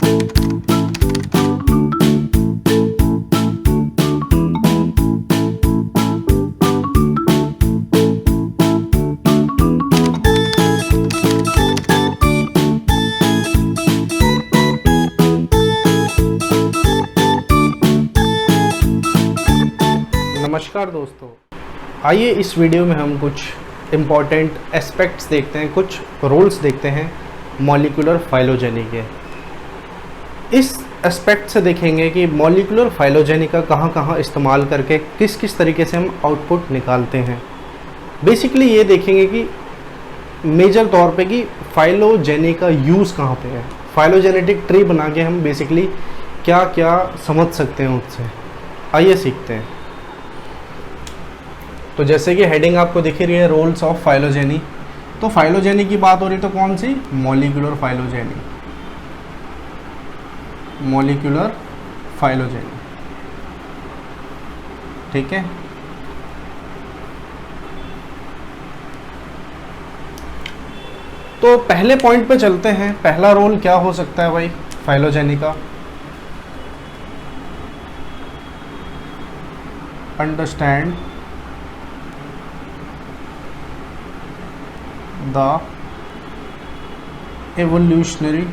नमस्कार दोस्तों, आइए इस वीडियो में हम कुछ इम्पॉर्टेंट एस्पेक्ट्स देखते हैं, कुछ रोल्स देखते हैं मॉलिक्यूलर फाइलोजेनी के। इस एस्पेक्ट से देखेंगे कि मॉलिक्यूलर फाइलोजेनी का कहाँ कहाँ इस्तेमाल करके किस किस तरीके से हम आउटपुट निकालते हैं। बेसिकली ये देखेंगे कि मेजर तौर पे कि फाइलोजेनी का यूज़ कहाँ पे है, फाइलोजेनेटिक ट्री बना के हम बेसिकली क्या क्या समझ सकते हैं उससे। आइए सीखते हैं। तो जैसे कि हेडिंग आपको दिख रही है, रोल्स ऑफ फाइलोजेनी। तो फाइलोजेनी की बात हो रही तो कौन सी? Molecular phylogeny. मॉलिक्यूलर फाइलोजेनी, ठीक है। तो पहले पॉइंट पे चलते हैं। पहला रोल क्या हो सकता है भाई फाइलोजेनी का? Understand the evolutionary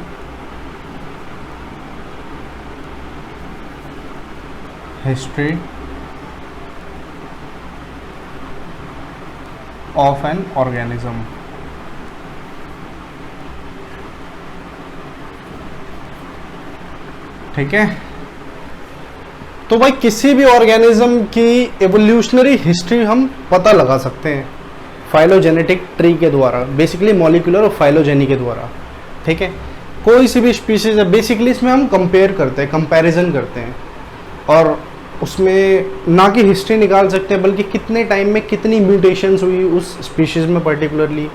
history of an organism। ठीक है। तो भाई किसी भी ऑर्गेनिज्म की एवोल्यूशनरी हिस्ट्री हम पता लगा सकते हैं फाइलोजेनेटिक ट्री के द्वारा, बेसिकली मॉलिक्यूलर और फाइलोजेनी के द्वारा, ठीक है। कोई सी भी स्पीशीज है, बेसिकली इसमें हम कंपेयर करते हैं, कंपैरिजन करते हैं, और उसमें ना कि हिस्ट्री निकाल सकते हैं बल्कि कितने टाइम में कितनी म्यूटेशंस हुई उस स्पीशीज में, पर्टिकुलरली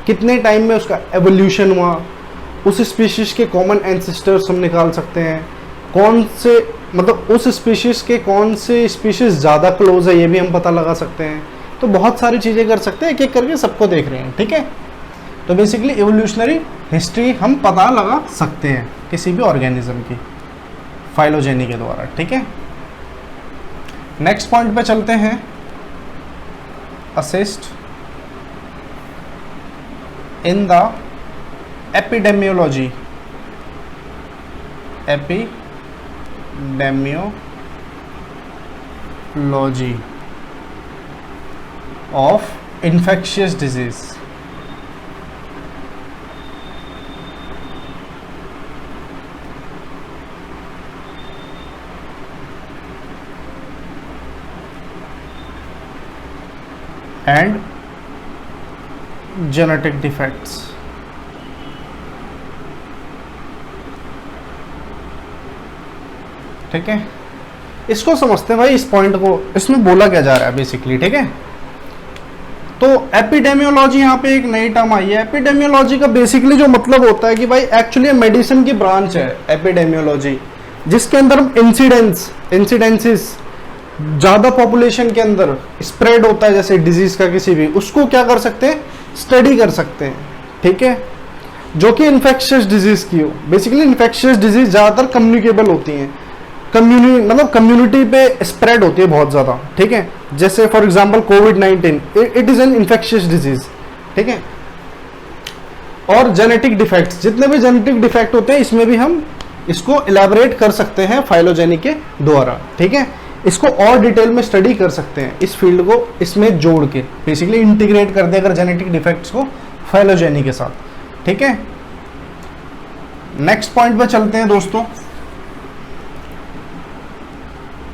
कितने टाइम में उसका एवोल्यूशन हुआ, उस स्पीशीज के कॉमन एंसेस्टर्स हम निकाल सकते हैं, कौन से मतलब उस स्पीशीज के कौन से स्पीशीज ज़्यादा क्लोज है ये भी हम पता लगा सकते हैं। तो बहुत सारी चीज़ें कर सकते हैं, एक एक करके सबको देख रहे हैं, ठीक है। तो बेसिकली एवोल्यूशनरी हिस्ट्री हम पता लगा सकते हैं किसी भी ऑर्गेनिज्म की फाइलोजेनी के द्वारा, ठीक है। नेक्स्ट पॉइंट पे चलते हैं। Assist in the epidemiology, epidemiology of infectious disease। and genetic defects। ठीक है, इसको समझते हैं भाई, इस पॉइंट को, इसमें बोला क्या जा रहा है बेसिकली, ठीक है। तो एपिडेमियोलॉजी यहाँ पे एक नई टर्म आई है। एपिडेमियोलॉजी का बेसिकली जो मतलब होता है कि भाई एक्चुअली मेडिसिन की ब्रांच है एपिडेमियोलॉजी, जिसके अंदर हम इंसिडेंसेस ज़्यादा पॉपुलेशन के अंदर स्प्रेड होता है जैसे डिजीज का किसी भी, उसको क्या कर सकते हैं? स्टडी कर सकते हैं, ठीक है, जो कि इन्फेक्शियस डिजीज की हो। बेसिकली इन्फेक्शियस डिजीज ज़्यादातर कम्युनिकेबल होती हैं, कम्युनिटी पे स्प्रेड होती है बहुत ज़्यादा, ठीक है। जैसे for example covid, it is an infectious disease, ठीक है। और जेनेटिक डिफेक्ट्स, जितने भी जेनेटिक डिफेक्ट होते हैं इसमें भी हम इसको इलेबोरेट कर सकते हैं फाइलोजेनी के द्वारा, ठीक है। इसको और डिटेल में स्टडी कर सकते हैं, इस फील्ड को इसमें जोड़ के बेसिकली इंटीग्रेट कर दे अगर जेनेटिक डिफेक्ट्स को फाइलोजेनी के साथ, ठीक है। नेक्स्ट पॉइंट पे चलते हैं दोस्तों।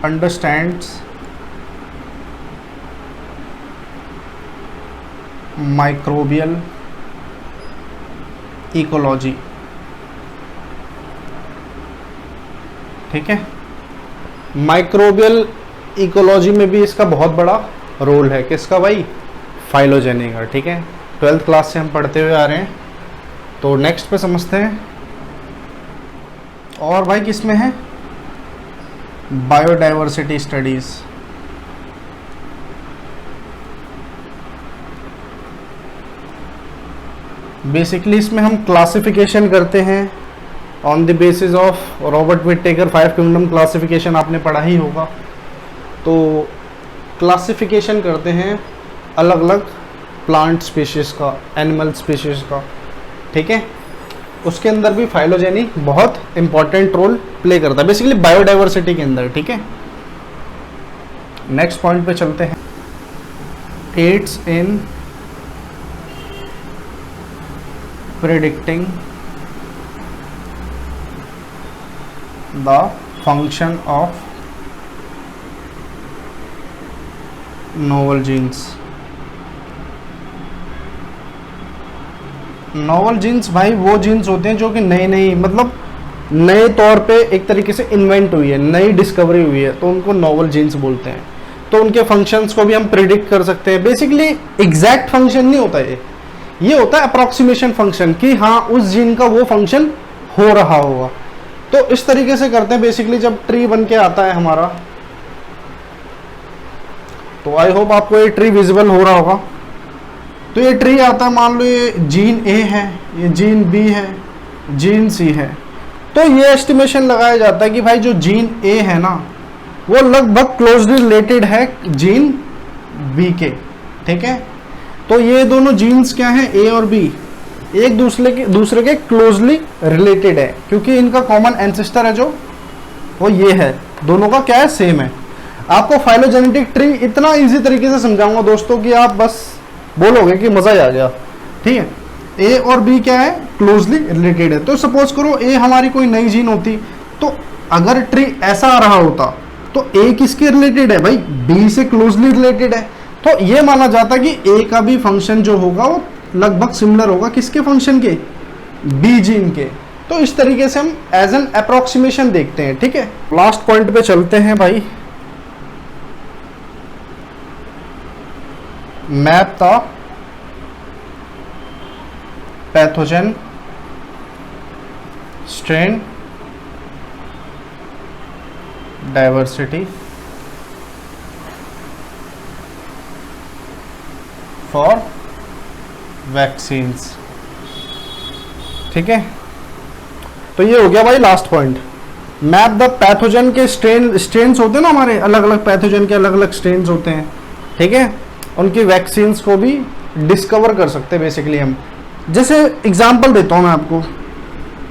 अंडरस्टैंड्स माइक्रोबियल इकोलॉजी, ठीक है। माइक्रोबियल इकोलॉजी में भी इसका बहुत बड़ा रोल है, किसका भाई? फाइलोजेनी का, ठीक है। 12th क्लास से हम पढ़ते हुए आ रहे हैं। तो नेक्स्ट पे समझते हैं। और भाई किस में है? बायोडाइवर्सिटी स्टडीज, बेसिकली इसमें हम क्लासिफिकेशन करते हैं on the basis of Robert Whittaker 5 kingdom classification आपने पढ़ा ही होगा। तो क्लासिफिकेशन करते हैं अलग अलग प्लांट स्पीशीज़ का, एनिमल स्पीशीज़ का, ठीक है। उसके अंदर भी फाइलोजेनी बहुत इंपॉर्टेंट रोल प्ले करता है, बेसिकली बायोडाइवर्सिटी के अंदर, ठीक है। नेक्स्ट पॉइंट पे चलते हैं। Aids in predicting the function of novel genes. Novel genes भाई वो जीन्स होते हैं जो कि नई मतलब नए तौर पे एक तरीके से इन्वेंट हुई है, नई डिस्कवरी हुई है, तो उनको नोवल जीन्स बोलते हैं। तो उनके फंक्शंस को भी हम प्रिडिक्ट कर सकते हैं। बेसिकली एग्जैक्ट फंक्शन नहीं होता ये होता है अप्रोक्सीमेशन फंक्शन, कि हाँ उस जीन का वो फंक्शन हो रहा होगा। तो इस तरीके से करते हैं बेसिकली। जब ट्री बन के आता है हमारा, तो आई होप आपको ये ट्री विजिबल हो रहा होगा। तो ये ट्री आता है, मान लो ये जीन ए है, ये जीन बी है, जीन सी है। तो ये एस्टिमेशन लगाया जाता है कि भाई जो जीन ए है ना वो लगभग क्लोजली रिलेटेड है जीन बी के, ठीक है। तो ये दोनों जीन्स क्या हैं, ए और बी, एक दूसरे के क्लोजली रिलेटेड है, क्योंकि इनका कॉमन एंसेस्टर है जो वो ये है, दोनों का क्या है, सेम है। आपको फाइलोजेनेटिक ट्री इतना इजी तरीके से समझाऊंगा दोस्तों कि आप बस बोलोगे कि मजा ही आ गया, ठीक है। ए और बी क्या है, क्लोजली रिलेटेड है। तो सपोज करो ए हमारी कोई नई जीन होती, तो अगर ट्री ऐसा आ रहा होता तो ए किसके रिलेटेड है भाई, बी से क्लोजली रिलेटेड है। तो ये माना जाता है कि ए का भी फंक्शन जो होगा वो लगभग सिमिलर होगा किसके फंक्शन के, बी जीन के। तो इस तरीके से हम एज एन अप्रोक्सीमेशन देखते हैं, ठीक है। लास्ट पॉइंट पे चलते हैं भाई। Map the pathogen strain diversity for vaccines, ठीक है। तो ये हो गया भाई last point. Map the pathogen के स्ट्रेन्स होते हैं ना हमारे, अलग अलग पैथोजन के अलग अलग स्ट्रेन्स होते हैं, ठीक है। उनकी वैक्सीन्स को भी डिस्कवर कर सकते हैं बेसिकली हम। जैसे एग्जांपल देता हूँ मैं आपको,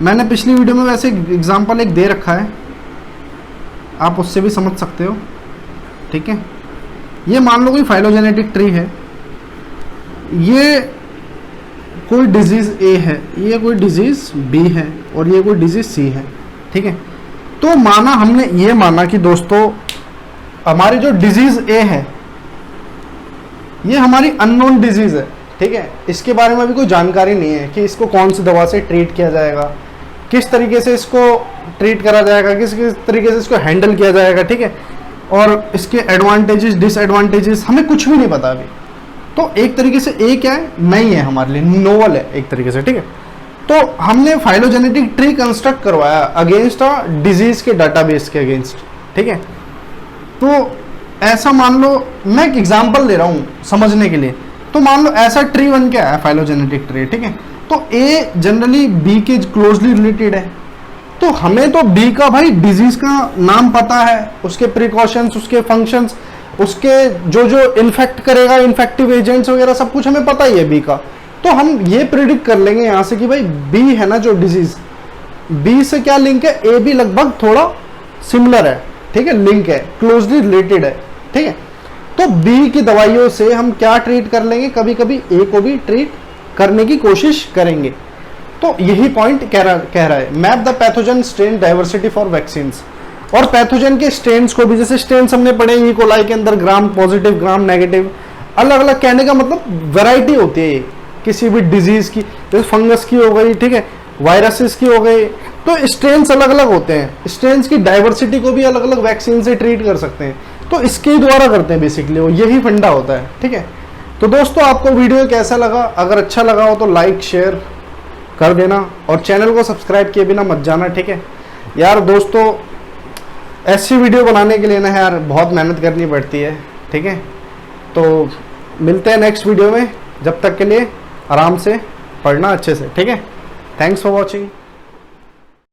मैंने पिछली वीडियो में वैसे एग्जांपल एक दे रखा है, आप उससे भी समझ सकते हो, ठीक है। ये मान लो कोई फाइलोजेनेटिक ट्री है, ये कोई डिजीज ए है, ये कोई डिजीज बी है और ये कोई डिजीज सी है, ठीक है। तो माना हमने ये माना कि दोस्तों हमारी जो डिजीज ए है ये हमारी अननोन डिजीज है, ठीक है। इसके बारे में अभी कोई जानकारी नहीं है कि इसको कौन सी दवा से ट्रीट किया जाएगा, किस तरीके से इसको ट्रीट करा जाएगा, किस तरीके से इसको हैंडल किया जाएगा, ठीक है। और इसके एडवांटेजेस डिसएडवांटेजेस हमें कुछ भी नहीं पता अभी। तो एक तरीके से ए क्या है, नई है हमारे लिए, नोवल है एक तरीके से, ठीक है। तो हमने फाइलोजेनेटिक ट्री कंस्ट्रक्ट करवाया अगेंस्ट अ डिजीज के डाटाबेस के अगेंस्ट, ठीक है। तो ऐसा मान लो, मैं एक एग्जांपल दे रहा हूँ समझने के लिए। तो मान लो ऐसा ट्री बन के आया फाइलोजेनेटिक ट्री, ठीक है। तो ए जनरली बी के क्लोजली रिलेटेड है, तो हमें तो बी का भाई डिजीज का नाम पता है, उसके प्रिकॉशंस, उसके फंक्शंस, उसके जो इन्फेक्ट करेगा, इन्फेक्टिव एजेंट्स वगैरह सब कुछ हमें पता ही है बी का। तो हम ये प्रिडिक्ट कर लेंगे यहाँ से कि भाई बी है ना जो डिजीज, बी से क्या लिंक है, ए भी लगभग थोड़ा सिमिलर है, ठीक है, लिंक है, क्लोजली रिलेटेड है, ठीक है। तो बी की दवाइयों से हम क्या ट्रीट कर लेंगे, कभी कभी ए को भी ट्रीट करने की कोशिश करेंगे। तो यही पॉइंट कह रहा है map the pathogen strain diversity for vaccines. और पैथोजन के स्ट्रेन्स को भी, जैसे स्ट्रेन्स हमने पढ़े ई कोलाई के अंदर ग्राम पॉजिटिव ग्राम नेगेटिव, अलग अलग कहने का मतलब वैरायटी होती है किसी भी डिजीज की, जैसे फंगस की हो गई, ठीक है, वायरसेस की हो गई। तो स्ट्रेन्स अलग अलग होते हैं, स्ट्रेन्स की डाइवर्सिटी को भी अलग अलग वैक्सीन से ट्रीट कर सकते हैं। तो इसके द्वारा करते हैं बेसिकली, वो यही फंडा होता है, ठीक है। तो दोस्तों आपको वीडियो कैसा लगा, अगर अच्छा लगा हो तो लाइक शेयर कर देना और चैनल को सब्सक्राइब किए बिना मत जाना, ठीक है। यार दोस्तों ऐसी वीडियो बनाने के लिए ना यार बहुत मेहनत करनी पड़ती है, ठीक है। तो मिलते हैं नेक्स्ट वीडियो में, जब तक के लिए आराम से पढ़ना अच्छे से, ठीक है। Thanks for watching.